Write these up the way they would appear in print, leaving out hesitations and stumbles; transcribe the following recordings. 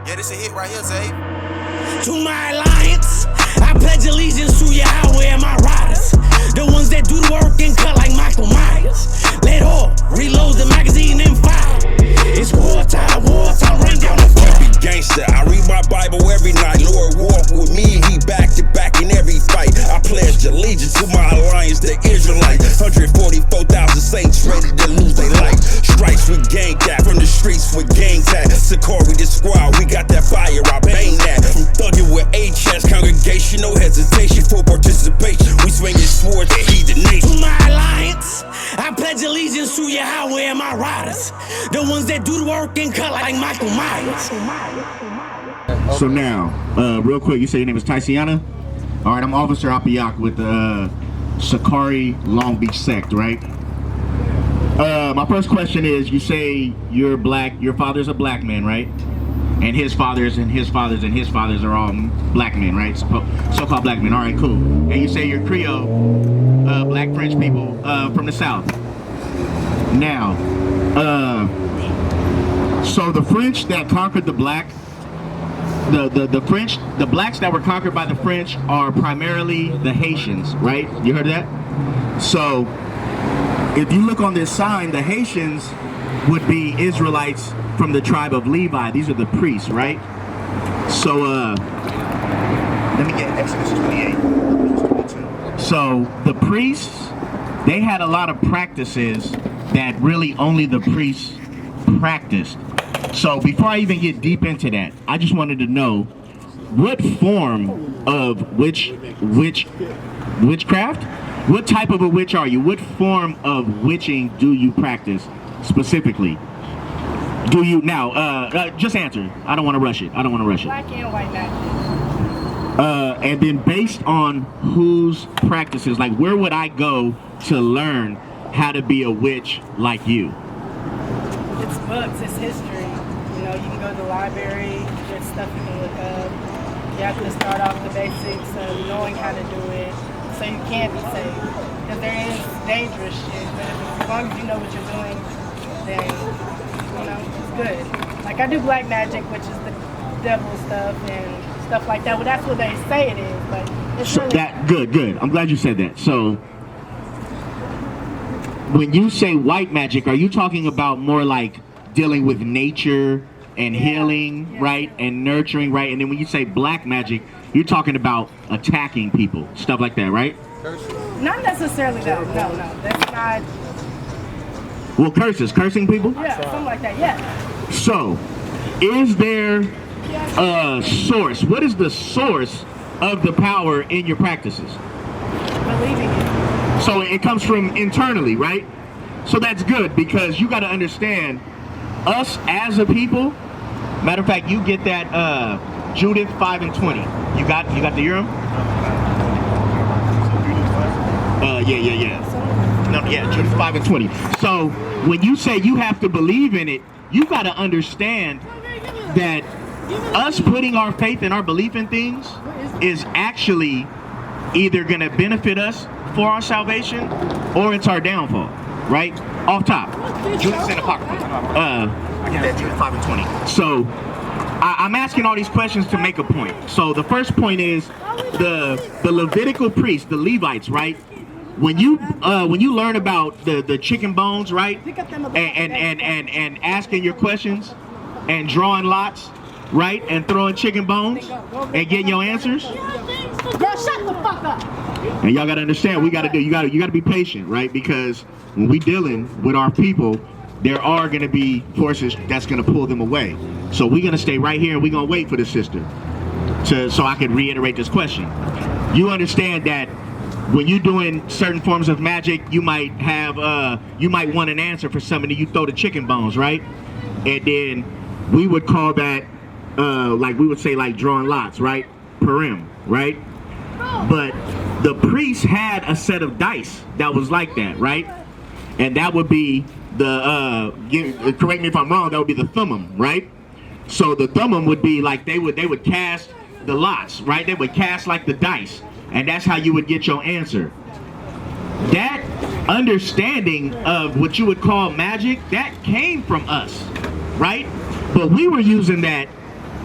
Yeah, this a hit right here, Zay. To my alliance, I pledge allegiance to Yahweh and my riders. The ones that do the work and cut like Michael Myers. Let all reload the magazine and fire. It's wartime, run down the fire. Be gangster, I read my Bible every night. Lord walk with me, he back to back in every fight. I pledged allegiance to my alliance, the Israelites. 144,000 saints ready to lose their life. Stripes with gang cap, from the streets with gang tag. SICARII the squad, we got that fire, I bang that. From thugging with A-chest, congregation, no hesitation for participation. We swinging swords and heathen nation. To my alliance, I pledge allegiance to Yahweh and my riders. The ones that do the work and cut like Michael Myers. So now, real quick, you say your name is Tyciana? All right, I'm Officer Ahpayach with the SICARII Long Beach sect, right? My first question is, you say you're black, your father's a black man, right? And his fathers and his fathers and his fathers are all black men, right? So-called black men. All right, cool. And you say you're Creole, black French people from the South. Now, so the French that conquered the black, the blacks that were conquered by the French are primarily the Haitians, right? You heard that? So, if you look on this sign, the Haitians would be Israelites from the tribe of Levi. These are the priests, right? So, let me get Exodus 28. So, the priests, they had a lot of practices that really only the priests practiced. So, before I even get deep into that, I just wanted to know what form of witchcraft? What type of a witch are you? What form of witching do you practice specifically? Do you now? Just answer. I don't want to rush it. I don't want to rush it. Black and white magic. And then based on whose practices, like where would I go to learn how to be a witch like you? It's books. It's history. You know, you can go to the library. There's stuff you can look up. You have to start off the basics of knowing how to do it, so you can be safe. Because there is dangerous shit, but as long as you know what you're doing, then, you know, it's good. Like, I do black magic, which is the devil stuff and stuff like that. Well, that's what they say it is, but it's so really... That, good. I'm glad you said that. So, when you say white magic, are you talking about more like dealing with nature and healing, right, and nurturing, right? And then when you say black magic, you're talking about attacking people, stuff like that, right? Not necessarily that. No, that's not. Well, cursing people? Yeah, something like that, yeah. So, is there a source? What is the source of the power in your practices? Believing it. So it comes from internally, right? So that's good, because you got to understand, us as a people, matter of fact, you get that Judith 5:20. You got the Urim? Yeah. No, yeah, Judith 5:20. So when you say you have to believe in it, you got to understand that us putting our faith and our belief in things is actually either going to benefit us for our salvation or it's our downfall, right? Off top. Judith's in Apocrypha. I get that, Judith 5:20. So I'm asking all these questions to make a point. So the first point is the Levitical priests, the Levites, right? When you learn about the chicken bones, right, and asking your questions and drawing lots, right, and throwing chicken bones and getting your answers. Girl, shut the fuck up. And y'all gotta understand, you gotta be patient, right? Because when we dealing with our people, there are gonna be forces that's gonna pull them away. So we're gonna stay right here and we're gonna wait for the sister so I can reiterate this question. You understand that when you're doing certain forms of magic, you might want an answer for somebody, you throw the chicken bones, right? And then we would call that like we would say like drawing lots, right? Purim, right? But the priests had a set of dice that was like that, right? And that would be the correct me if I'm wrong, that would be the thummim, right? So the thummim would be like they would cast the lots, right? They would cast like the dice, and that's how you would get your answer. That understanding of what you would call magic, that came from us, right? But we were using that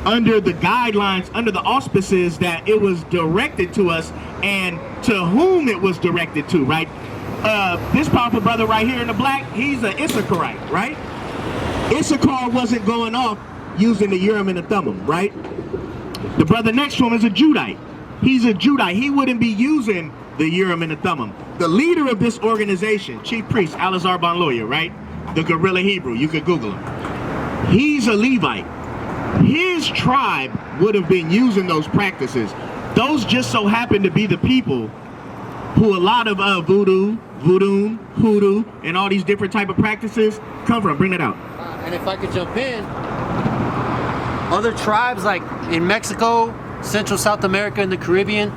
under the guidelines, under the auspices that it was directed to us and to whom it was directed to, right? This powerful brother right here in the black, he's an Issacharite, right? Issachar wasn't going off using the Urim and the Thummim, right? The brother next to him is a Judite. He's a Judite. He wouldn't be using the Urim and the Thummim. The leader of this organization, chief priest, Elazar ben Lawyer, right? The guerrilla Hebrew, you could Google him. He's a Levite. His tribe would have been using those practices. Those just so happen to be the people who a lot of voodoo, hoodoo, and all these different type of practices come from. Bring that out. And if I could jump in, other tribes like in Mexico, Central South America, and the Caribbean,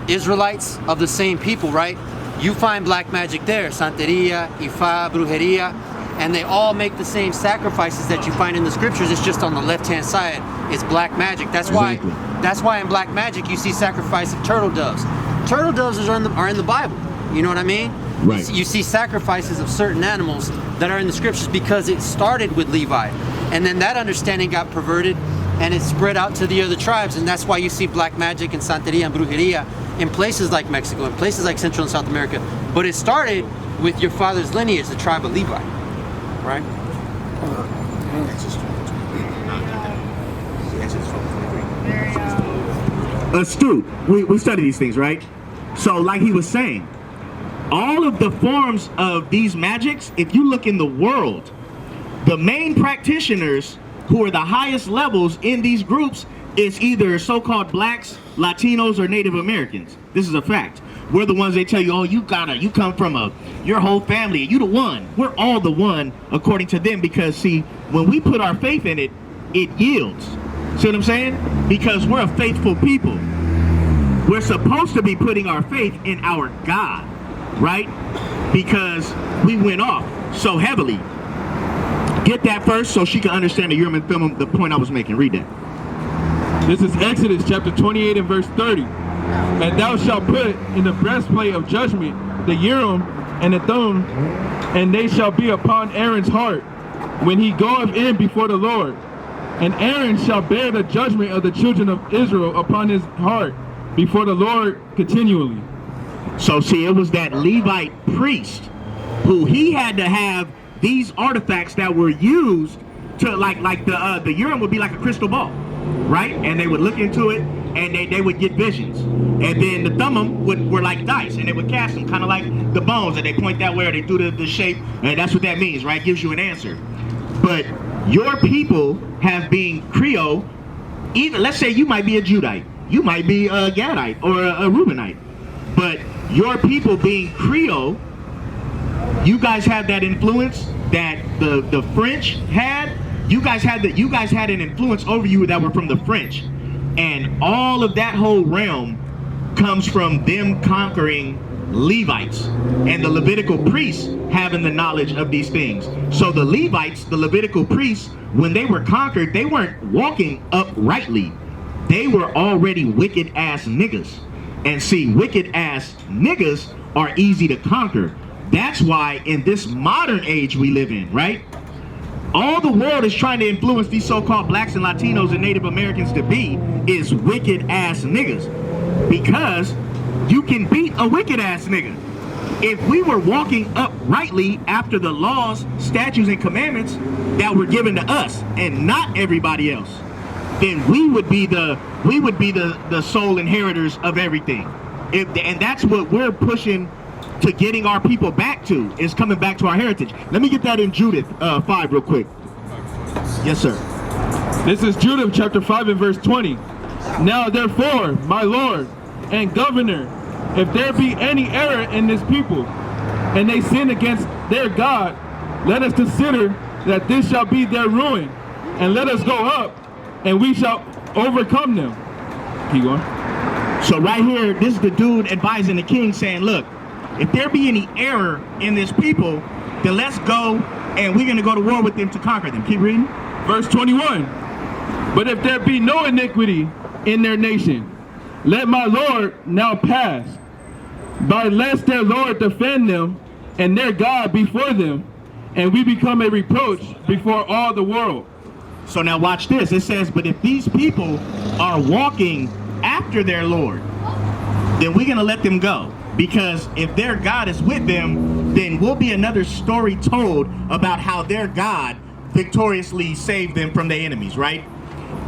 Israelites of the same people, right? You find black magic there, Santeria, Ifa, Brujeria, and they all make the same sacrifices that you find in the scriptures. It's just on the left-hand side, it's black magic. That's why in black magic you see sacrifice of turtle doves. Turtle doves are in the Bible. You know what I mean? Right. You see sacrifices of certain animals that are in the scriptures because it started with Levi, and then that understanding got perverted and it spread out to the other tribes, and that's why you see black magic and Santeria and Brujeria in places like Mexico, in places like Central and South America. But it started with your father's lineage, the tribe of Levi, right? Astute. We study these things, right? So like he was saying, all of the forms of these magics, if you look in the world, the main practitioners who are the highest levels in these groups is either so-called blacks, Latinos, or Native Americans. This is a fact. We're the ones they tell you, oh, you come from your whole family, you the one. We're all the one according to them, because see, when we put our faith in it, it yields. See what I'm saying? Because we're a faithful people. We're supposed to be putting our faith in our God, right? Because we went off so heavily. Get that first so she can understand the Urim and Thummim, the point I was making. Read that. This is Exodus chapter 28 and verse 30. And thou shalt put in the breastplate of judgment the Urim and the Thummim, and they shall be upon Aaron's heart when he goeth in before the Lord. And Aaron shall bear the judgment of the children of Israel upon his heart before the Lord continually. So see, it was that Levite priest who he had to have these artifacts that were used to like the Urim would be like a crystal ball, right? And they would look into it and they would get visions. And then the Thummim were like dice, and they would cast them kind of like the bones, and they point that way or they do the shape, and that's what that means, right? Gives you an answer. But your people have been Creole. Even let's say you might be a Judite, you might be a Gadite or a Reubenite, but your people being Creole, you guys have that influence that the French had. You guys had an influence over you that were from the French, and all of that whole realm comes from them conquering Levites and the Levitical priests having the knowledge of these things. So the Levites, the Levitical priests, when they were conquered, they weren't walking uprightly. They were already wicked ass niggas. And see, wicked ass niggas are easy to conquer. That's why in this modern age we live in, right? All the world is trying to influence these so-called blacks and Latinos and Native Americans to be is wicked ass niggas. Because you can beat a wicked ass nigga. If we were walking uprightly after the laws, statutes, and commandments that were given to us and not everybody else, then we would be the sole inheritors of everything. And that's what we're pushing to getting our people back to, is coming back to our heritage. Let me get that in Judith 5 real quick. Yes, sir. This is Judith chapter 5 and verse 20. Now therefore, my Lord and governor, if there be any error in this people, and they sin against their God, let us consider that this shall be their ruin, and let us go up, and we shall overcome them. Keep going. So right here, this is the dude advising the king, saying, look, if there be any error in this people, then let's go, and we're going to go to war with them to conquer them. Keep reading. Verse 21. But if there be no iniquity in their nation, let my Lord now pass, by lest their Lord defend them and their God before them, and we become a reproach before all the world. So now watch this. It says, but if these people are walking after their Lord, then we're going to let them go. Because if their God is with them, then will be another story told about how their God victoriously saved them from their enemies, right?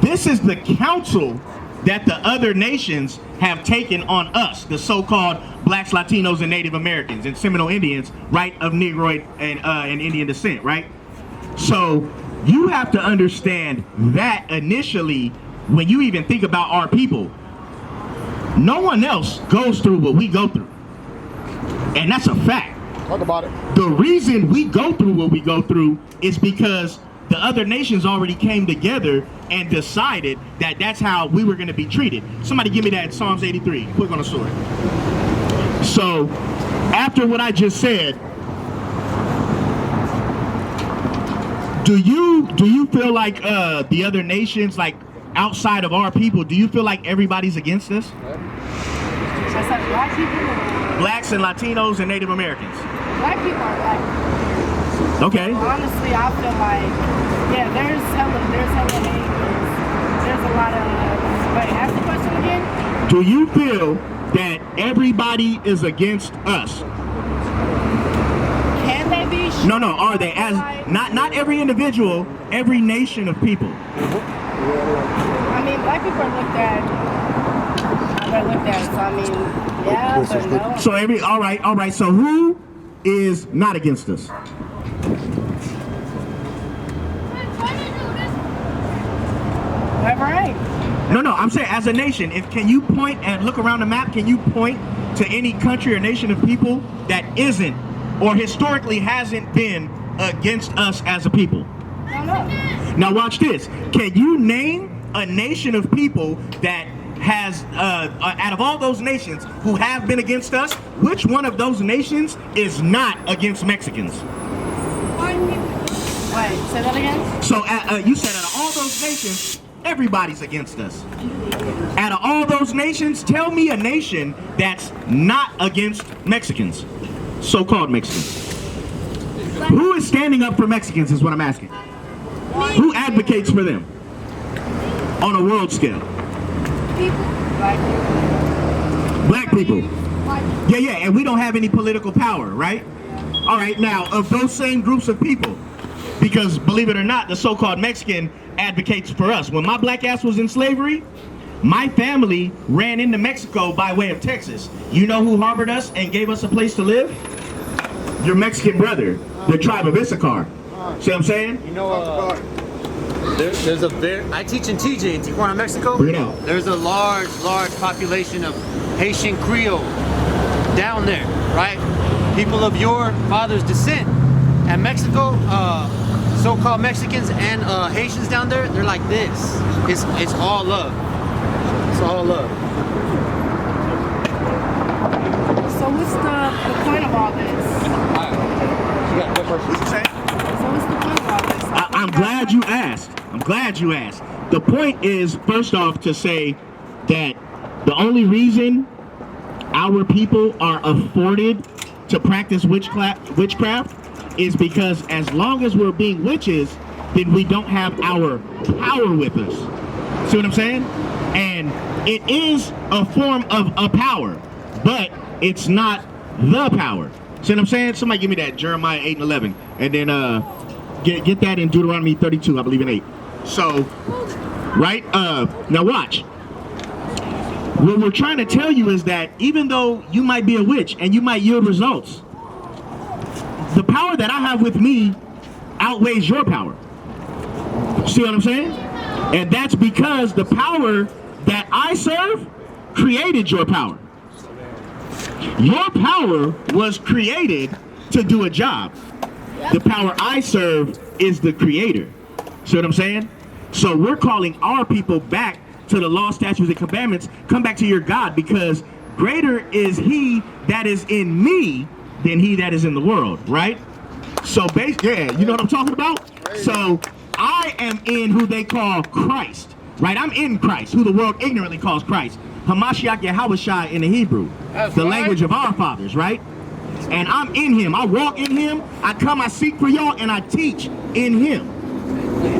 This is the counsel that the other nations have taken on us, the so-called blacks, Latinos, and Native Americans, and Seminole Indians, right, of Negroid and Indian descent, right? So you have to understand that initially, when you even think about our people, no one else goes through what we go through. And that's a fact. Talk about it. The reason we go through what we go through is because the other nations already came together and decided that that's how we were going to be treated. Somebody give me that Psalms 83, quick on the sword. So, after what I just said, do you feel like the other nations, like outside of our people, do you feel like everybody's against us? I said black people. Blacks and Latinos and Native Americans. Black people are black. Okay. Honestly, I feel like, yeah, there's hella haters. There's a lot of, wait, ask the question again? Do you feel that everybody is against us? Can they be? Sure? No, are they? As not every individual, every nation of people. I mean, black people are looked at. They're looked at. So I mean, yeah, but no. So all right. So who is not against us? Whoever ain't. No. I'm saying as a nation. Can you point and look around the map? Can you point to any country or nation of people that isn't or historically hasn't been against us as a people? No. Now watch this. Can you name a nation of people that has, out of all those nations who have been against us, which one of those nations is not against Mexicans? Wait, say that again? So you said out of all those nations, everybody's against us. Out of all those nations, tell me a nation that's not against Mexicans, so-called Mexicans. Who is standing up for Mexicans is what I'm asking. Who advocates for them on a world scale? Black people. Yeah, and we don't have any political power, right? All right, now, of those same groups of people, because believe it or not, the so-called Mexican advocates for us. When my black ass was in slavery, my family ran into Mexico by way of Texas. You know who harbored us and gave us a place to live? Your Mexican brother, the tribe of Issachar. See what I'm saying? You know, there's I teach in TJ in Tijuana, Mexico. Bring it out. There's a large population of Haitian Creole down there, right? People of your father's descent. And Mexico, so-called Mexicans and Haitians down there, they're like this. It's all love. It's all love. So what's the point of all this? What's you saying? So what's the point of all this? I'm glad you asked. The point is, first off, to say that the only reason our people are afforded to practice witchcraft is because as long as we're being witches, then we don't have our power with us. See what I'm saying? And it is a form of a power, but it's not the power. See what I'm saying? Somebody give me that, Jeremiah 8 and 11. And then get that in Deuteronomy 32, I believe in 8. So, right? Now watch. What we're trying to tell you is that even though you might be a witch and you might yield results, the power that I have with me outweighs your power. See what I'm saying? And that's because the power that I serve created your power. Your power was created to do a job. The power I serve is the creator. See what I'm saying? So we're calling our people back to the law, statutes, and commandments. Come back to your God, because greater is he that is in me than he that is in the world, right? So yeah, you know what I'm talking about? So I am in who they call Christ, right? I'm in Christ, who the world ignorantly calls Christ. Hamashiach Yahushua in the Hebrew, the language of our fathers, right? And I'm in him. I walk in him. I come, I seek for y'all, and I teach in him.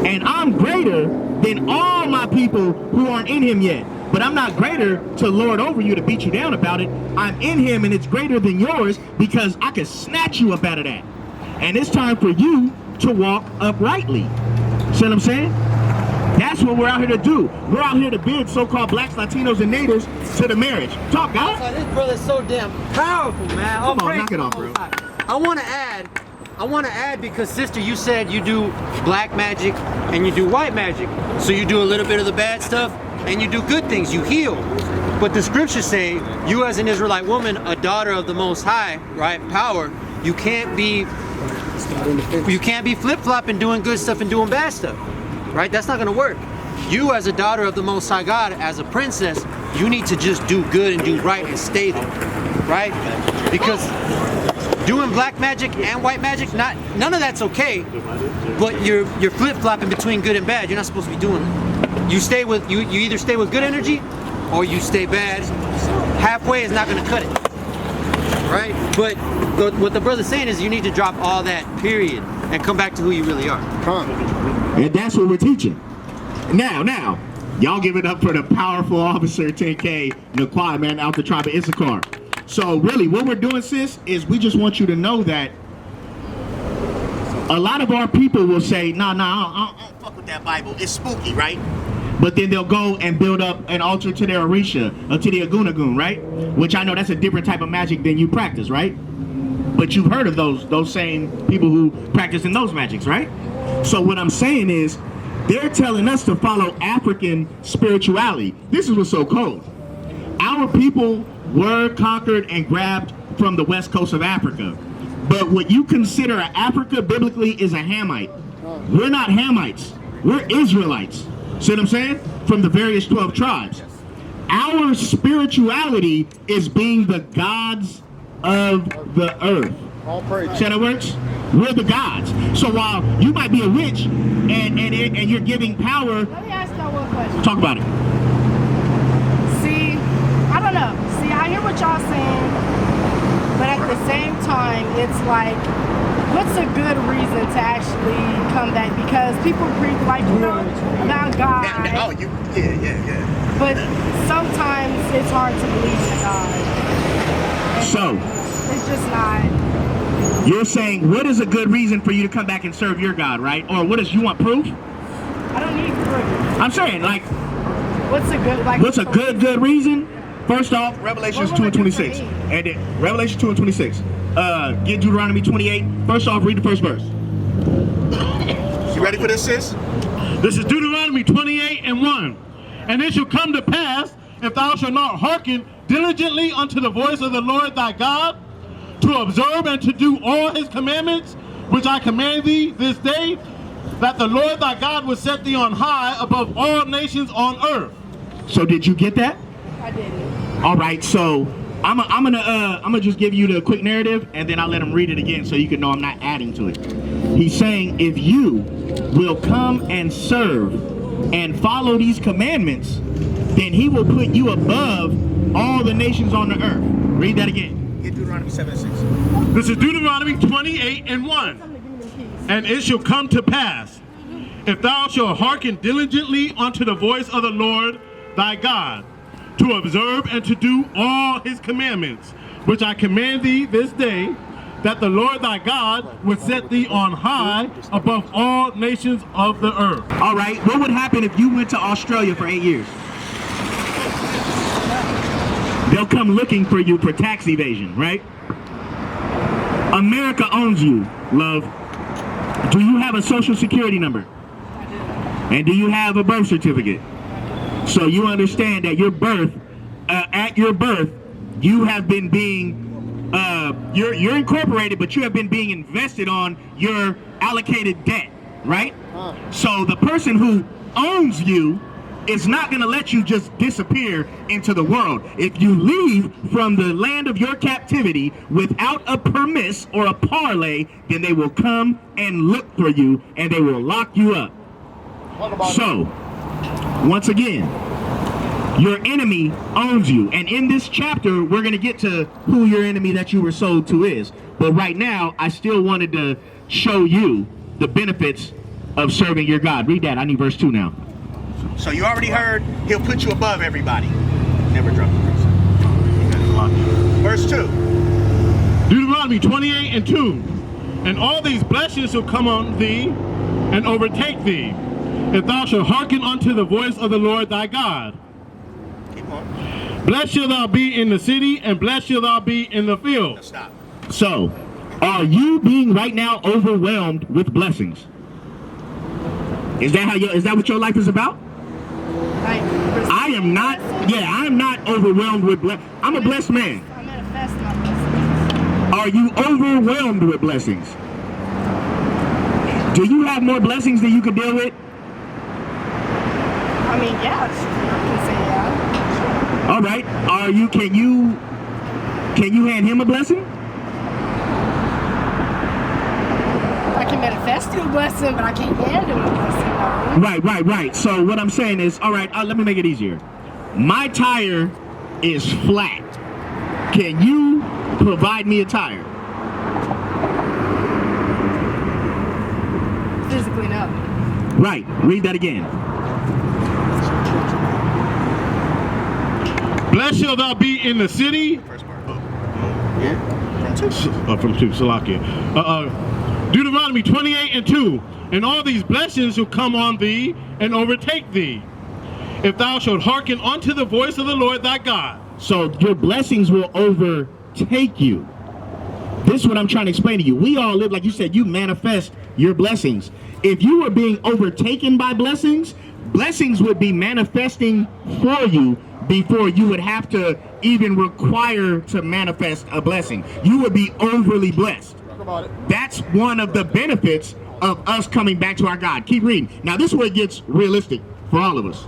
And I'm greater than all my people who aren't in him yet. But I'm not greater to lord over you to beat you down about it. I'm in him and it's greater than yours because I can snatch you up out of that. And it's time for you to walk uprightly. See what I'm saying? That's what we're out here to do. We're out here to bid so-called blacks, Latinos, and natives to the marriage. Talk, guys. Oh, this brother's so damn powerful, man. Come on, knock it off, bro. I want to add because, sister, you said you do black magic and you do white magic. So you do a little bit of the bad stuff and you do good things. You heal. But the scriptures say you as an Israelite woman, a daughter of the Most High, right, power, you can't be flip-flopping, doing good stuff and doing bad stuff. Right? That's not going to work. You as a daughter of the Most High God, as a princess, you need to just do good and do right and stay there. Right? Because doing black magic and white magic, none of that's okay. But you're flip-flopping between good and bad. You're not supposed to be doing it. You either stay with good energy or you stay bad. Halfway is not going to cut it. Right? But what the brother's saying is you need to drop all that, period, and come back to who you really are. And that's what we're teaching. Now, y'all give it up for the powerful officer 10K, Naquai, man, out the tribe of Issachar. So really, what we're doing, sis, is we just want you to know that a lot of our people will say, nah, I don't fuck with that Bible. It's spooky, right? But then they'll go and build up an altar to their Orisha, or to the Agunagun, right? Which I know that's a different type of magic than you practice, right? But you've heard of those same people who practice in those magics, right? So what I'm saying is, they're telling us to follow African spirituality. This is what's so cold. Our people were conquered and grabbed from the west coast of Africa. But what you consider Africa biblically is a Hamite. We're not Hamites. We're Israelites. See what I'm saying? From the various 12 tribes. Our spirituality is being the gods of the earth. All praise. See how that works? We're the gods. So while you might be a witch and you're giving power. Let me ask y'all one question. Talk about it. See, I don't know. See, I hear what y'all saying, but at the same time, it's like, what's a good reason to actually come back? Because people preach like, you know, about God. Yeah. But sometimes it's hard to believe in God. So It's just not. you're saying, what is a good reason for you to come back and serve your God, right? Or what is, you want proof? I don't need proof. I'm saying, like, What's a good, like? what's a good reason? First off, Revelations 2 and 26. And then Revelation 2 and 26. Get Deuteronomy 28. First off, read the first verse. You ready for this, sis? This is Deuteronomy 28 and 1. And it shall come to pass, if thou shalt not hearken diligently unto the voice of the Lord thy God, to observe and to do all his commandments, which I command thee this day, that the Lord thy God will set thee on high above all nations on earth. So did you get that? I didn't. All right, so I'm gonna just give you the quick narrative, and then I'll let him read it again so you can know I'm not adding to it. He's saying, if you will come and serve and follow these commandments, then he will put you above all the nations on the earth. Read that again. Get Deuteronomy 7 and 6. This is Deuteronomy 28 and 1. And it shall come to pass, if thou shalt hearken diligently unto the voice of the Lord thy God, to observe and to do all his commandments, which I command thee this day, that the Lord thy God would set thee on high above all nations of the earth. All right, what would happen if you went to Australia for 8 years? They'll come looking for you for tax evasion, right? America owns you, love. Do you have a social security number? And do you have a birth certificate? So you understand that your birth, at your birth, you have been being, you're incorporated, but you have been being invested on your allocated debt, right? So the person who owns you is not going to let you just disappear into the world. If you leave from the land of your captivity without a permis or a parlay, then they will come and look for you and they will lock you up. So, once again, your enemy owns you. And in this chapter, we're going to get to who your enemy that you were sold to is. But right now, I still wanted to show you the benefits of serving your God. Read that. I need verse 2 now. So you already heard he'll put you above everybody. Never drop the verse. Verse 2. Deuteronomy 28:2. And all these blessings shall come on thee and overtake thee, if thou shalt hearken unto the voice of the Lord thy God. Keep on. Blessed shall thou be in the city, and blessed shall thou be in the field. Now stop. So, are you being right now overwhelmed with blessings? Is that what your life is about? Like, I am not. Yeah, I'm not overwhelmed with I'm a blessed man. I manifest my blessings. Are you overwhelmed with blessings? Do you have more blessings than you could deal with? I mean, yeah, I can say yeah. All right. Can you hand him a blessing? I can manifest you a blessing, but I can't hand him a blessing. No. Right. So what I'm saying is, all right, let me make it easier. My tire is flat. Can you provide me a tire? Physically, no. Right. Read that again. Blessed shall thou be in the city. First part. From 2, Salakia. Deuteronomy 28:2. And all these blessings shall come on thee and overtake thee, if thou shalt hearken unto the voice of the Lord thy God. So your blessings will overtake you. This is what I'm trying to explain to you. We all live, like you said, you manifest your blessings. If you were being overtaken by blessings, blessings would be manifesting for you before you would have to even require to manifest a blessing. You would be overly blessed. That's one of the benefits of us coming back to our God. Keep reading. Now this is where it gets realistic for all of us.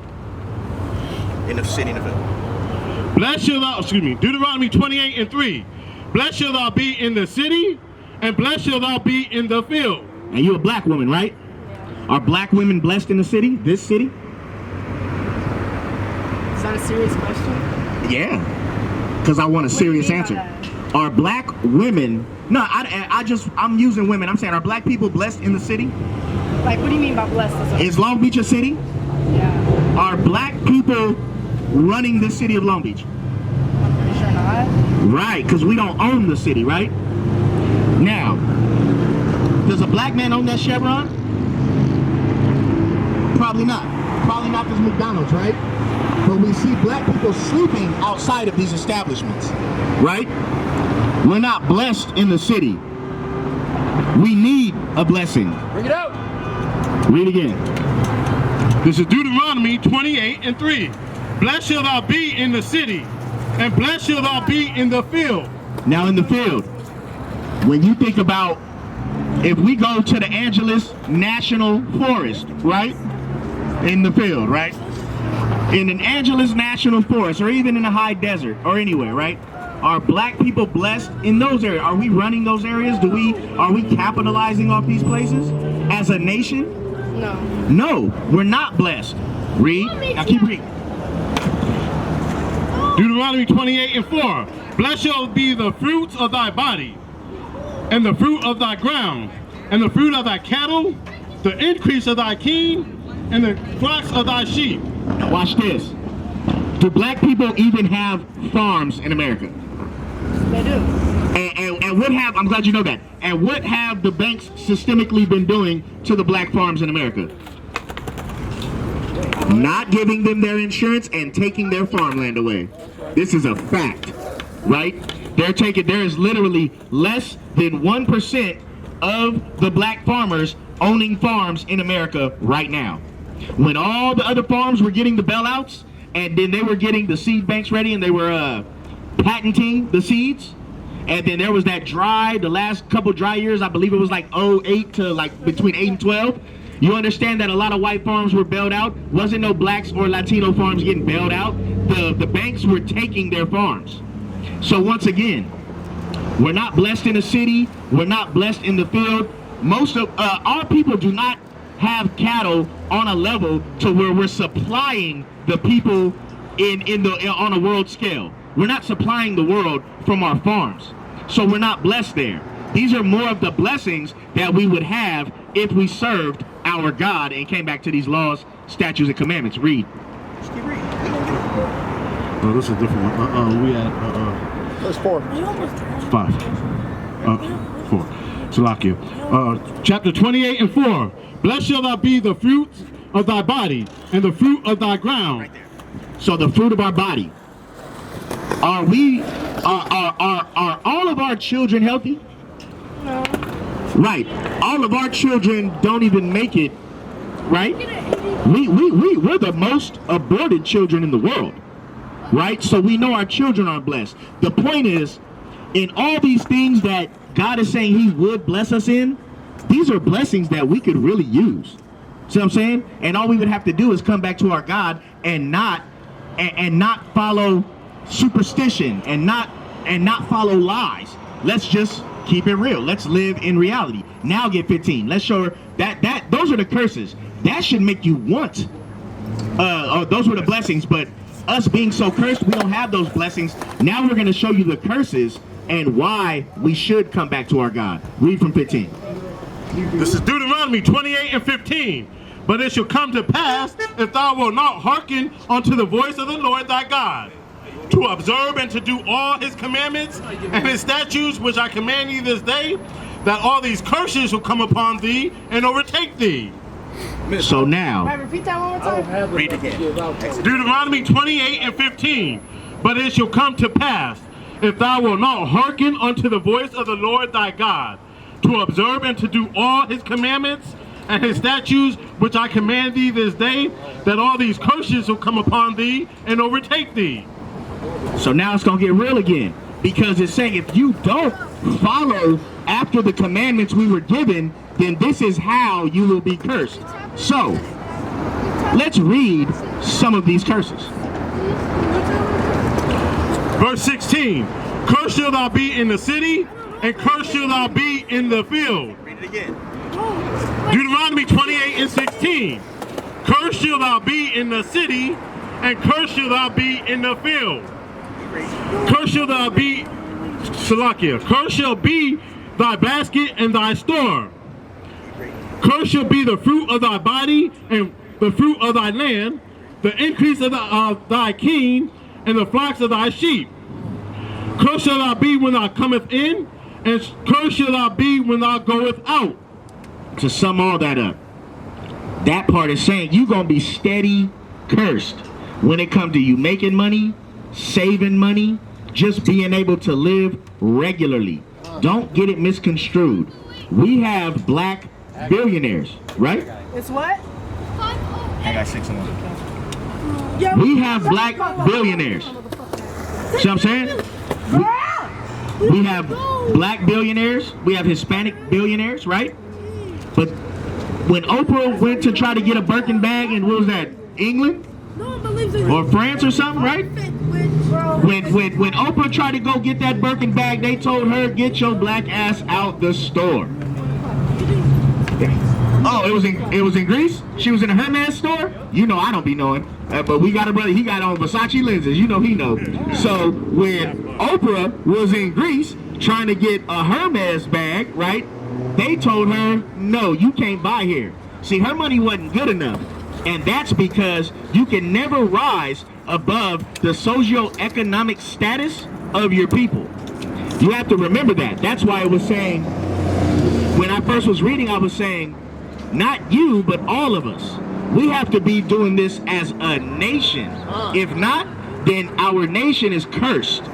In the city, in the field. Blessed shall thou, Deuteronomy 28:3. Blessed shall thou be in the city, and blessed shall thou be in the field. And you're a black woman, right? Yeah. Are black women blessed in the city? This city? Is that a serious question? Yeah. Because I want a serious mean by answer. that? Are black women... No, I'm using women. I'm saying, are black people blessed in the city? Like, what do you mean by blessed? Is Long Beach a city? Yeah. Are black people running the city of Long Beach? I'm pretty sure not. Right, because we don't own the city, right? Now, does a black man own that Chevron? Probably not. Probably not this McDonald's, right? But we see black people sleeping outside of these establishments, right? We're not blessed in the city. We need a blessing. Bring it out. Read again. This is Deuteronomy 28:3. Blessed shall thou be in the city, and blessed shall thou be in the field. Now in the field, when you think about, if we go to the Angeles National Forest, right? In the field, right? In an Angeles National Forest, or even in a high desert, or anywhere, right? Are black people blessed in those areas? Are we running those areas? Are we capitalizing off these places as a nation? No. No, we're not blessed. Read. Now keep reading. Deuteronomy 28:4. Blessed shall be the fruits of thy body, and the fruit of thy ground, and the fruit of thy cattle, the increase of thy king, and the flocks of thy sheep. Now watch this. Do black people even have farms in America? They do. And what have, I'm glad you know that, and what have the banks systemically been doing to the black farms in America? Not giving them their insurance and taking their farmland away. This is a fact, right? There is literally less than 1% of the black farmers owning farms in America right now. When all the other farms were getting the bailouts, and then they were getting the seed banks ready, and they were patenting the seeds, and then there was that the last couple dry years, I believe it was like 08 to like between 8 and 12. You understand that a lot of white farms were bailed out. Wasn't no blacks or Latino farms getting bailed out. The banks were taking their farms. So once again, we're not blessed in the city. We're not blessed in the field. Most of our people do not have cattle on a level to where we're supplying the people on a world scale. We're not supplying the world from our farms. So we're not blessed there. These are more of the blessings that we would have if we served our God and came back to these laws, statutes, and commandments. Read. Oh, this is a different one. We at Verse 4. 5. 4. Salakia. Chapter 28 and 4. Blessed shall thou be the fruit of thy body and the fruit of thy ground. So the fruit of our body. Are all of our children healthy? No. Right. All of our children don't even make it, right? We're the most aborted children in the world, right? So we know our children are blessed. The point is, in all these things that God is saying he would bless us in, these are blessings that we could really use. See what I'm saying? And all we would have to do is come back to our God and not follow superstition and not follow lies. Let's just keep it real. Let's live in reality. Now get 15. Let's show her that those are the curses. That should make you want. Those were the blessings, but us being so cursed, we don't have those blessings. Now we're going to show you the curses and why we should come back to our God. Read from 15. This is Deuteronomy 28 and 15. But it shall come to pass, if thou wilt not hearken unto the voice of the Lord thy God, to observe and to do all his commandments and his statutes which I command thee this day, that all these curses will come upon thee and overtake thee. So now, Repeat that one more time. Read again. Deuteronomy 28 and 15. But it shall come to pass, if thou wilt not hearken unto the voice of the Lord thy God, to observe and to do all his commandments and his statutes which I command thee this day, that all these curses will come upon thee and overtake thee. so now it's going to get real again, because it's saying if you don't follow after the commandments we were given, then this is how you will be cursed. So let's read some of these curses. Verse 16. Cursed shall thou be in the city, and cursed shall thou be in the field. Read it again. Deuteronomy 28 and 16. Cursed shall thou be in the city, and cursed shall thou be in the field. Cursed shall thou be, Salakia, cursed shall be thy basket and thy store. Cursed shall be the fruit of thy body and the fruit of thy land, the increase of thy king, and the flocks of thy sheep. Cursed shall thou be when thou cometh in, and cursed shall thou be when thou goeth out. To sum all that up, that part is saying you're going to be steady cursed when it comes to you making money, saving money, just being able to live regularly. Don't get it misconstrued. We have black billionaires, right? It's what? I got 6 in one. We have black billionaires. See what I'm saying? We have black billionaires. We have Hispanic billionaires, right? But when Oprah went to try to get a Birkin bag in, what was that, England? Or France or something, right? When Oprah tried to go get that Birkin bag, they told her, get your black ass out the store. Oh, it was in Greece? She was in a Hermes store? You know I don't be knowing. But we got a brother, he got on Versace lenses. You know he know. So when Oprah was in Greece trying to get a Hermes bag, right? They told her, no, you can't buy here. See, her money wasn't good enough. And that's because you can never rise above the socioeconomic status of your people. You have to remember that. That's why it was saying, when I first was reading, I was saying, not you, but all of us. We have to be doing this as a nation. If not, then our nation is cursed.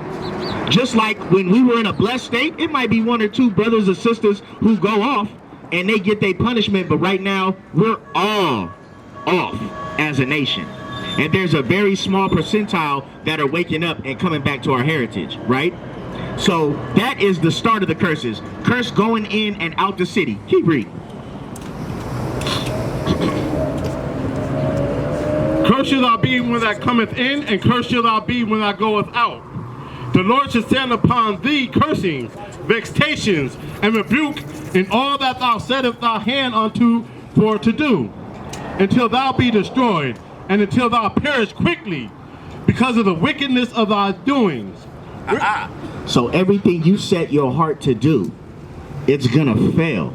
Just like when we were in a blessed state, it might be 1 or 2 brothers or sisters who go off and they get their punishment, but right now we're all off as a nation. And there's a very small percentile that are waking up and coming back to our heritage, right? So that is the start of the curses. Curse going in and out the city. Keep reading. Cursed shall thou be when thou cometh in, and cursed shall thou be when thou goeth out. The Lord shall send upon thee cursings, vexations, and rebuke in all that thou settest thy hand unto for to do, until thou be destroyed, and until thou perish quickly, because of the wickedness of thy doings. So everything you set your heart to do, it's gonna fail.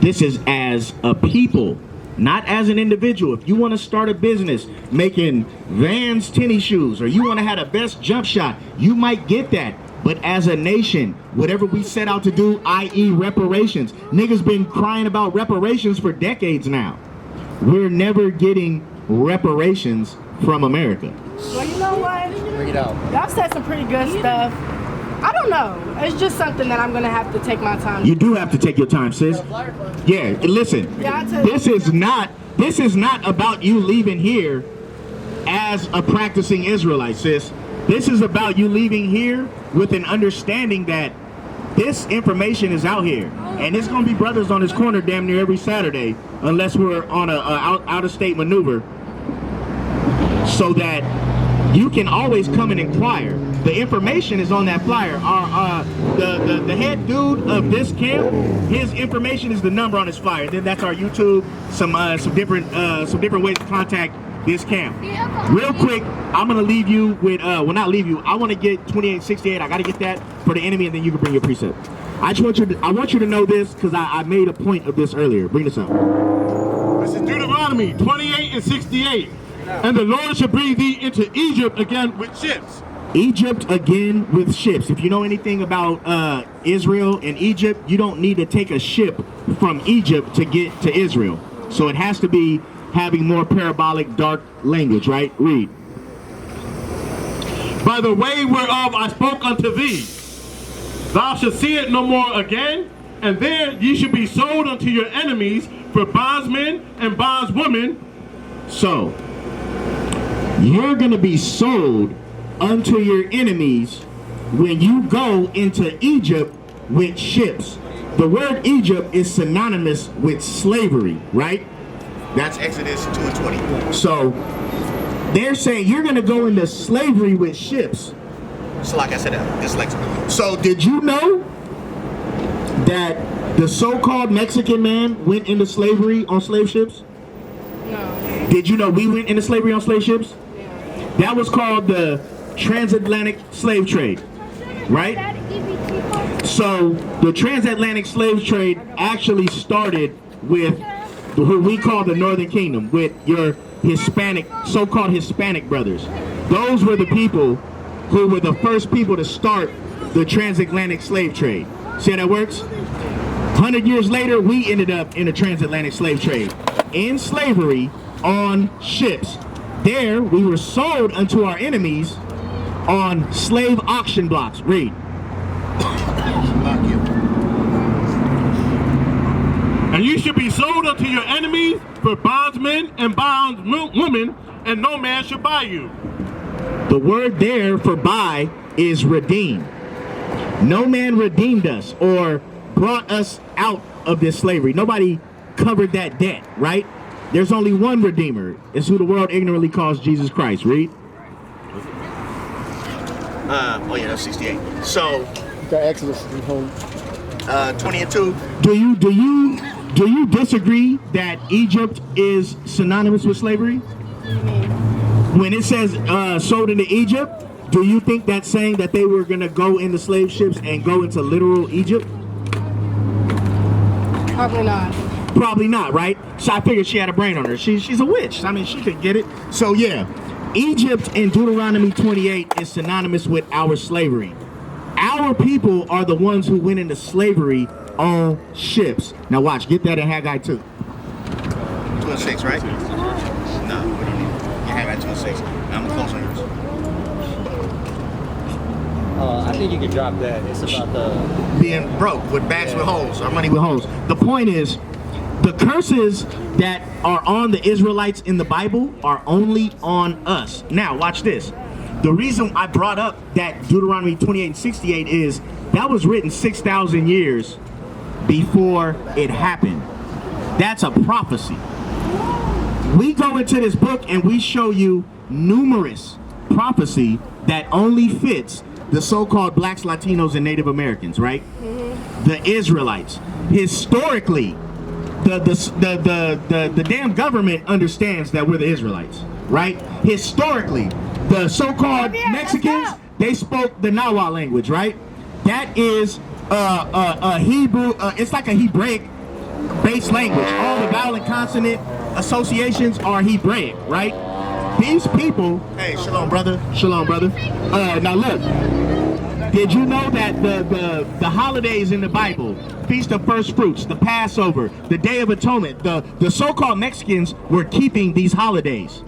This is as a people, not as an individual. If you want to start a business making Vans tennis shoes, or you want to have the best jump shot, you might get that. But as a nation, whatever we set out to do, i.e. reparations, niggas been crying about reparations for decades now. We're never getting reparations from America. Well, you know what? Bring it out. Y'all said some pretty good stuff. I don't know. It's just something that I'm gonna have to take my time. You do have to take your time, sis. Yeah, listen. Yeah, This is not about you leaving here as a practicing Israelite, sis. This is about you leaving here with an understanding that this information is out here, and there's gonna be brothers on this corner damn near every Saturday, unless we're on a out-of-state maneuver, so that you can always come and inquire. The information is on that flyer. The head dude of this camp, his information is the number on his flyer. Then that's our YouTube, some different ways to contact this camp. Real quick, I'm gonna leave you with well, not leave you. I want to get 2868. I got to get that for the enemy, and then you can bring your precept. I want you to know this because I made a point of this earlier. Bring this up. This is Deuteronomy 28 and 68. And the Lord shall bring thee into Egypt again with ships. Egypt again with ships. If you know anything about Israel and Egypt, you don't need to take a ship from Egypt to get to Israel. So it has to be having more parabolic, dark language, right? Read. By the way whereof I spoke unto thee, thou shalt see it no more again, and there ye shall be sold unto your enemies for bondsmen and bondswomen. So, you're going to be sold unto your enemies when you go into Egypt with ships. The word Egypt is synonymous with slavery, right? That's Exodus 2 and 20. So, they're saying you're going to go into slavery with ships. So like I said, dyslexic. So did you know that the so-called Mexican man went into slavery on slave ships? No. Did you know we went into slavery on slave ships? Yeah. That was called the transatlantic slave trade, right? So the transatlantic slave trade actually started with who we call the Northern Kingdom, with your Hispanic, so-called Hispanic brothers. Those were the people who were the first people to start the transatlantic slave trade. See how that works? 100 years later, we ended up in the transatlantic slave trade, in slavery on ships. There, we were sold unto our enemies on slave auction blocks. Read. And you should be sold unto your enemies for bondsmen and bondswomen, and no man shall buy you. The word there for buy is redeem. No man redeemed us or brought us out of this slavery. Nobody covered that debt, right? There's only one redeemer. It's who the world ignorantly calls Jesus Christ. Read. Oh yeah, that's 68. So, Got Exodus 20 and 2. Do you disagree that Egypt is synonymous with slavery? When it says sold into Egypt, do you think that's saying that they were going to go into slave ships and go into literal Egypt? Probably not. Probably not, right? So I figured she had a brain on her. She's a witch. I mean, she could get it. So yeah, Egypt in Deuteronomy 28 is synonymous with our slavery. Our people are the ones who went into slavery on ships. Now watch, get that in Haggai 2. 2 and 6, right? No, we don't need it. Yeah, Haggai 2 and 6. I'm gonna close on yours. I think you can drop that. It's about the being broke with bags with holes, our money with holes. The point is, the curses that are on the Israelites in the Bible are only on us. Now, watch this. The reason I brought up that Deuteronomy 28 and 68 is that was written 6,000 years before it happened. That's a prophecy. We go into this book and we show you numerous prophecy that only fits the so-called blacks, Latinos, and Native Americans, right? Mm-hmm. The Israelites. Historically, the damn government understands that we're the Israelites, right? Historically, the so-called Mexicans, they spoke the Nahuatl language, right? That is a Hebrew, it's like a Hebraic based language. All the vowel and consonant associations are Hebraic, right? These people, hey, shalom, brother. Shalom, brother. Now look, did you know that the holidays in the Bible, Feast of First Fruits, the Passover, the Day of Atonement, the so-called Mexicans were keeping these holidays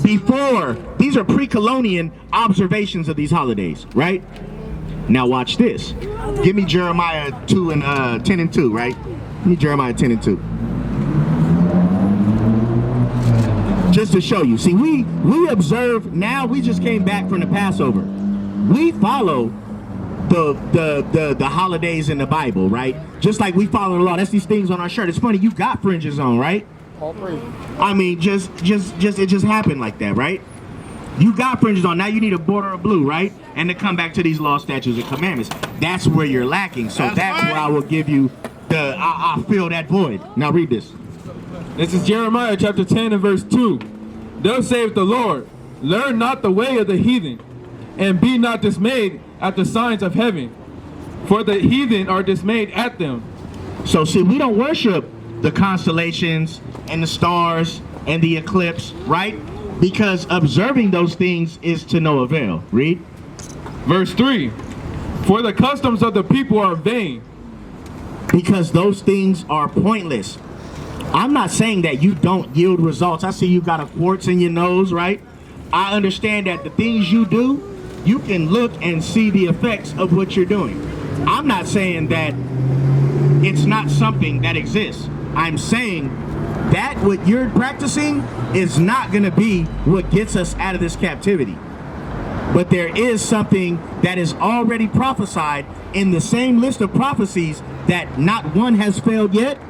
before. These are pre-colonial observations of these holidays, right? Now watch this. Give me Jeremiah 2 and 10 and 2, right? Give me Jeremiah 10 and 2. Just to show you. See, we observe now. We just came back from the Passover. We follow the holidays in the Bible, right? Just like we follow the law. That's these things on our shirt. It's funny, you got fringes on, right? All three. I mean, just it just happened like that, right? You got fringes on. Now you need a border of blue, right? And to come back to these law, statutes, and commandments. That's where you're lacking. So that's where I will give you I'll fill that void. Now read this. This is Jeremiah chapter 10 and verse 2. Thus saith the Lord, learn not the way of the heathen, and be not dismayed at the signs of heaven, for the heathen are dismayed at them. So see, we don't worship the constellations and the stars and the eclipse, right? Because observing those things is to no avail. Read. Verse 3. For the customs of the people are vain. Because those things are pointless. I'm not saying that you don't yield results. I see you got a quartz in your nose, right? I understand that the things you do, you can look and see the effects of what you're doing. I'm not saying that it's not something that exists. I'm saying that what you're practicing is not going to be what gets us out of this captivity. But there is something that is already prophesied in the same list of prophecies that not one has failed yet.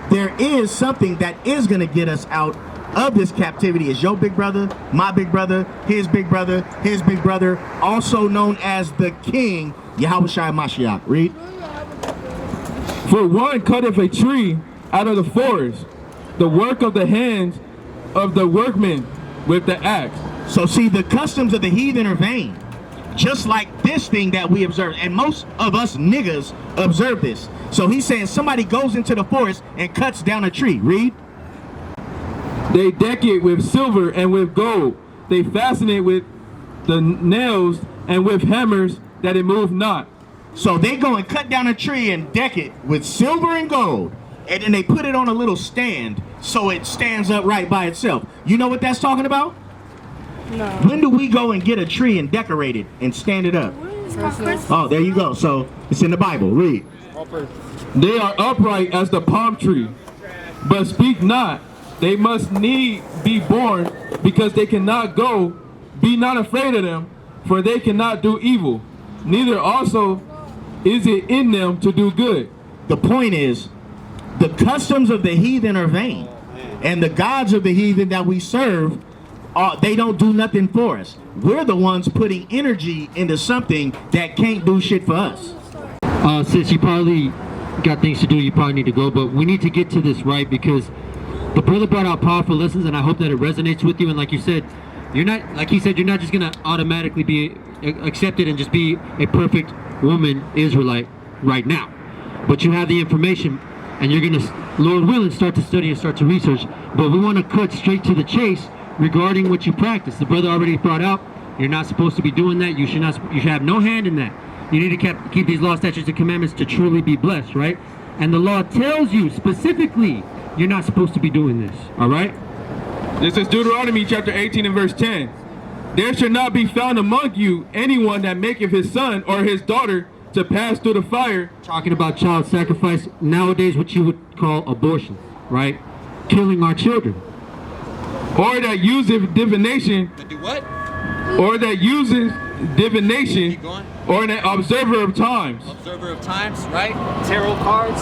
There is something that is going to get us out of this captivity. Is your big brother, my big brother, his big brother, his big brother, also known as the King, Yahushua Mashiach. Read. For one cutteth a tree out of the forest, the work of the hands of the workmen with the axe. So see, the customs of the heathen are vain. Just like this thing that we observe. And most of us niggas observe this. So he's saying somebody goes into the forest and cuts down a tree. Read. They deck it with silver and with gold. They fasten it with the nails and with hammers that it move not. So they go and cut down a tree and deck it with silver and gold. And then they put it on a little stand so it stands up right by itself. You know what that's talking about? No. When do we go and get a tree and decorate it and stand it up? Oh, there you go. So it's in the Bible. Read. They are upright as the palm tree, but speak not. They must need be born, because they cannot go. Be not afraid of them, for they cannot do evil. Neither also is it in them to do good. The point is, the customs of the heathen are vain. And the gods of the heathen that we serve, they don't do nothing for us. We're the ones putting energy into something that can't do shit for us. Sis, you probably got things to do, you probably need to go, but we need to get to this right, because the brother brought out powerful lessons, and I hope that it resonates with you. And like you said, you're not, like he said, you're not just gonna automatically be accepted and just be a perfect woman Israelite right now, but you have the information, and you're gonna, Lord willing, start to study and start to research. But we want to cut straight to the chase regarding what you practice. The brother already brought out, you're not supposed to be doing that. You should have no hand in that. You need to keep these law, statutes, and commandments to truly be blessed, right? And the law tells you specifically you're not supposed to be doing this, all right? This is Deuteronomy chapter 18 and verse 10. There shall not be found among you anyone that maketh his son or his daughter to pass through the fire. Talking about child sacrifice, nowadays what you would call abortion, right? Killing our children. Or that useth divination. Do what? Or that uses divination. Or an observer of times. Observer of times, right? Tarot cards,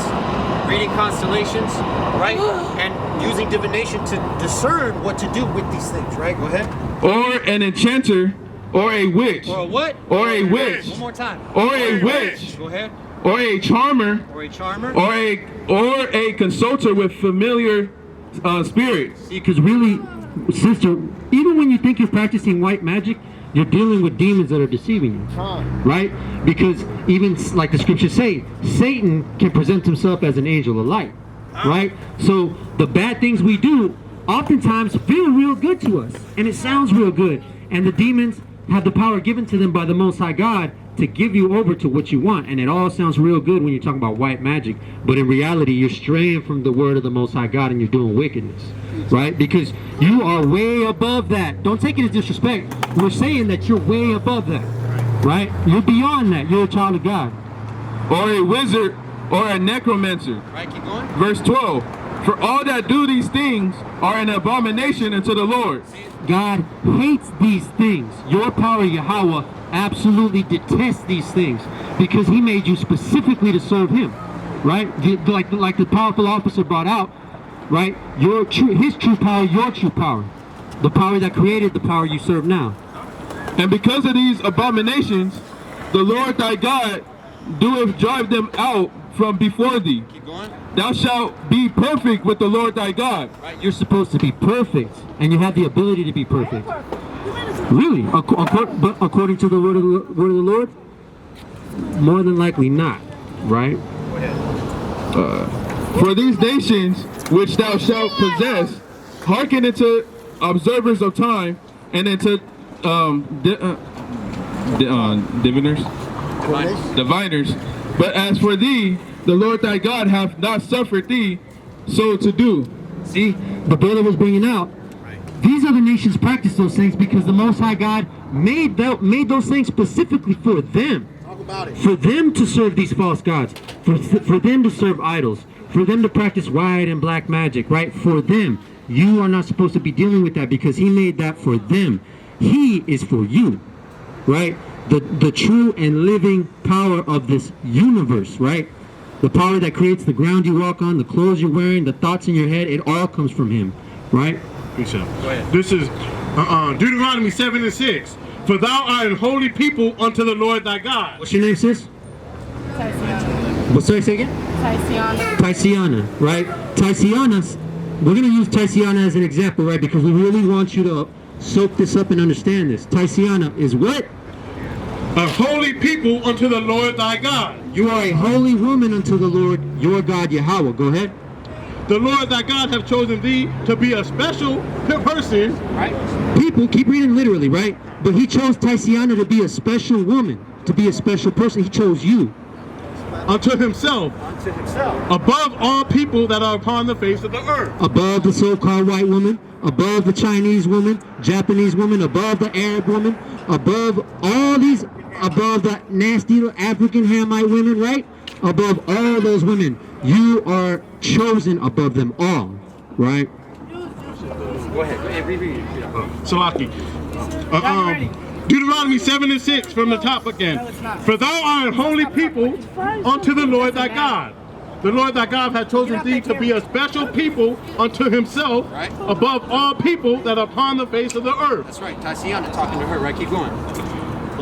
reading constellations, right? And using divination to discern what to do with these things, right? Go ahead. Or an enchanter, or a witch. Or a what? Or a witch. One more time. Or a witch. Go ahead. Or a charmer. Or a charmer. Or a consulter with familiar spirits. Because really, sister, even when you think you're practicing white magic, you're dealing with demons that are deceiving you, right? Because even like the scriptures say, Satan can present himself as an angel of light, right? So the bad things we do oftentimes feel real good to us, and it sounds real good. And the demons have the power given to them by the Most High God to give you over to what you want, and it all sounds real good when you're talking about white magic, but in reality you're straying from the word of the Most High God and you're doing wickedness, right? Because you are way above that. Don't take it as disrespect. We're saying that you're way above that, right? You're beyond that. You're a child of God. Or a wizard, or a necromancer. Right, keep going. Verse 12. For all that do these things are an abomination unto the Lord. God hates these things. Your power, Yahweh, absolutely detests these things because he made you specifically to serve him, right? Like the powerful officer brought out, right? His true power, your true power. The power that created the power you serve now. And because of these abominations, the Lord thy God doeth drive them out from before thee. Keep going. Thou shalt be perfect with the Lord thy God. Right, you're supposed to be perfect, and you have the ability to be perfect. Really? But according to the word of the Lord, more than likely not. Right? For these nations which thou shalt possess, hearken into observers of time, and into diviners. But as for thee, the Lord thy God hath not suffered thee so to do. See, the brother was bringing out, these other nations practice those things because the Most High God made those things specifically for them. Talk about it. For them to serve these false gods, for them to serve idols, for them to practice white and black magic, right? For them. You are not supposed to be dealing with that because he made that for them. He is for you, right? The true and living power of this universe, right? The power that creates the ground you walk on, the clothes you're wearing, the thoughts in your head, it all comes from him, right? This is Deuteronomy 7:6. For thou art an holy people unto the Lord thy God. What's your name, sis? Taisiana. What's that, say again? Taisiana. Taisiana, right? Taisiana, we're going to use Taisiana as an example, right? Because we really want you to soak this up and understand this. Taisiana is what? A holy people unto the Lord thy God. You are a holy woman unto the Lord your God Yahweh. Go ahead. The Lord thy God hath chosen thee to be a special person. Right. People, keep reading literally, right? But he chose Taisiana to be a special woman, to be a special person. He chose you. Unto himself. Unto himself. Above all people that are upon the face of the earth. Above the so-called white woman, above the Chinese woman, Japanese woman, above the Arab woman, above all these, above the nasty little African Hamite women, right? Above all those women, you are chosen above them all, right? Go ahead, reread. Salaki. Deuteronomy 7:6 from the top again. For thou art a holy people unto the Lord thy God. The Lord thy God hath chosen thee to be a special people unto himself, Right. above all people that are upon the face of the earth. That's right. Taisiana talking to her, right? Keep going.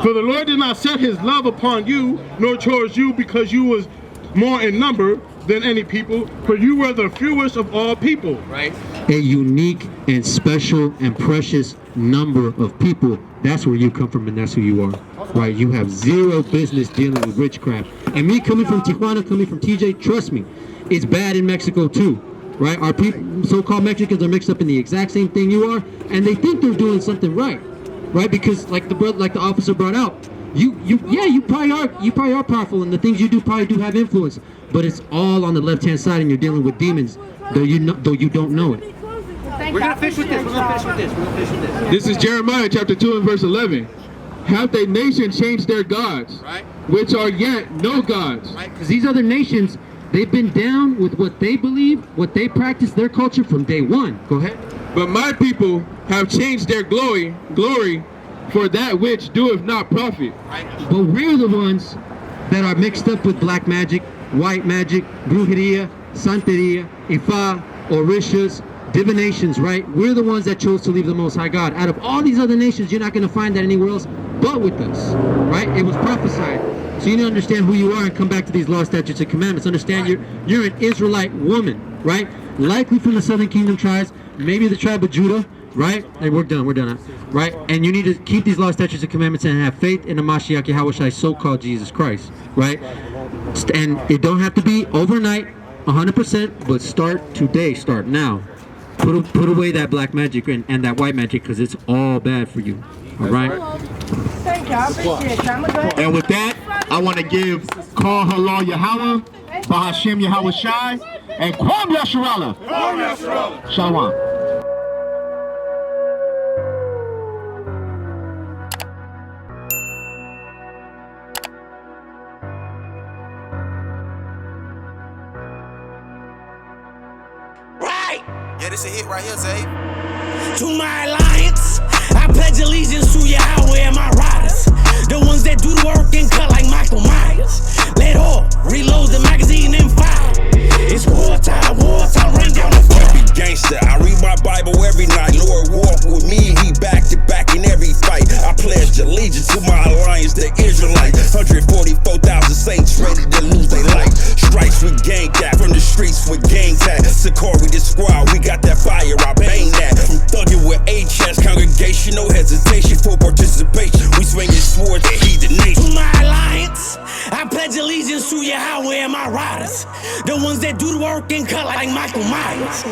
For the Lord did not set his love upon you, nor chose you because you was more in number than any people, for you were the fewest of all people. Right. A unique and special and precious number of people. That's where you come from and that's who you are. Right. You have zero business dealing with witchcraft. And me coming from Tijuana, coming from TJ, trust me, it's bad in Mexico too. Right. Our people, so-called Mexicans, are mixed up in the exact same thing you are, and they think they're doing something right. Right, because like the officer brought out, you probably are powerful, and the things you do probably do have influence, but it's all on the left-hand side, and you're dealing with demons, though you don't know it. We're gonna finish with this. This is Jeremiah chapter 2 and verse 11. Hath a nation changed their gods, Right. which are yet no gods? Right, because these other nations, they've been down with what they believe, what they practice, their culture from day one. Go ahead. But my people have changed their glory for that which doeth not profit. Right. But we're the ones that are mixed up with black magic, white magic, brujeria, santeria, ifa, orishas, divinations, right? We're the ones that chose to leave the Most High God. Out of all these other nations, you're not going to find that anywhere else but with us, right? It was prophesied. So you need to understand who you are and come back to these laws, statutes, and commandments. Understand you're an Israelite woman, right? Likely from the southern kingdom tribes, maybe the tribe of Judah, right? Hey, we're done, right? And you need to keep these laws, statutes, and commandments and have faith in the Mashiach Yahushai, so-called Jesus Christ, right? And it don't have to be overnight, 100%, but start today, start now. Put away that black magic and that white magic, because it's all bad for you. All right? Thank you. I appreciate you. I'm gonna go ahead. And with that, I want to give Call Halal Yahweh, Bahashem Yahweh Shai, and Kwam Yasharallah. Shalom. Yeah, this a hit right here, Zay. To my alliance, I pledge allegiance to Yahweh and my riders. The ones that do the work and cut like Michael Myers. Let all reload the magazine and fire. It's wartime, rain down the fire. Gangster, I read my Bible every night. Lord walk with me, he back to back in every fight. I pledged allegiance to my alliance, the Israelites. 144,000 saints ready to lose their life. Strikes with gang cat from the streets with gang tat. SICARII the squad, we got that fire, I bang that. From thugging with HS, congregation, no hesitation for participation. We swinging swords at heathen nation. To my alliance, I pledge allegiance to Yahweh and my riders. The ones that do the work and cut like Michael Myers.